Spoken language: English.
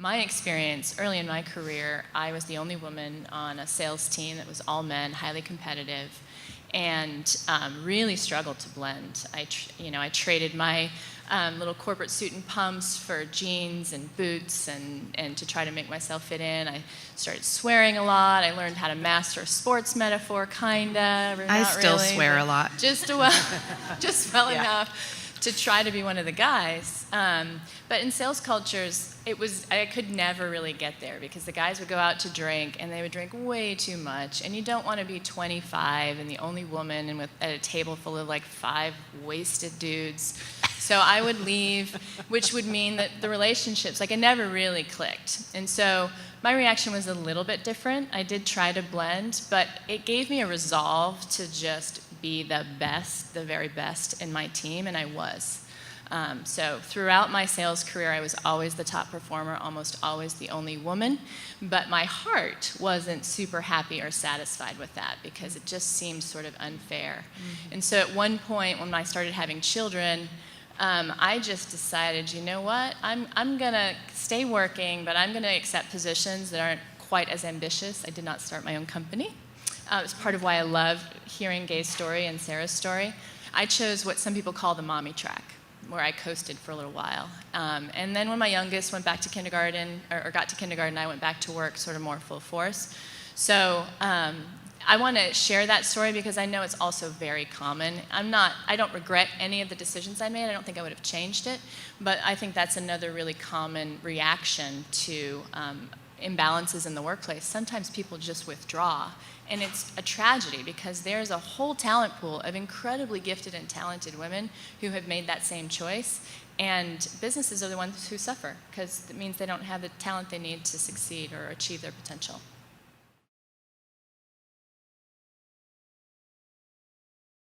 my experience early in my career, I was the only woman on a sales team that was all men, highly competitive, and really struggled to blend. I traded my little corporate suit and pumps for jeans and boots and to try to make myself fit in. I started swearing a lot. I learned how to master a sports metaphor, kinda. I still really, swear a lot. Just well enough to try to be one of the guys. But in sales cultures, I could never really get there because the guys would go out to drink and they would drink way too much. And you don't want to be 25 and the only woman and at a table full of like 5 wasted dudes. So I would leave, which would mean that the relationships, like it never really clicked. And so my reaction was a little bit different. I did try to blend, but it gave me a resolve to just be the best, the very best in my team, and I was. So throughout my sales career, I was always the top performer, almost always the only woman, but my heart wasn't super happy or satisfied with that because it just seemed sort of unfair. Mm-hmm. And so at one point when I started having children, I just decided, you know what, I'm going to stay working, but I'm going to accept positions that aren't quite as ambitious. I did not start my own company. It's part of why I love hearing Gay's story and Sarah's story. I chose what some people call the mommy track, where I coasted for a little while. And then when my youngest went back to kindergarten, or got to kindergarten, I went back to work sort of more full force. So I want to share that story because I know it's also very common. I don't regret any of the decisions I made. I don't think I would have changed it. But I think that's another really common reaction to imbalances in the workplace. Sometimes people just withdraw. And it's a tragedy because there's a whole talent pool of incredibly gifted and talented women who have made that same choice. And businesses are the ones who suffer because it means they don't have the talent they need to succeed or achieve their potential.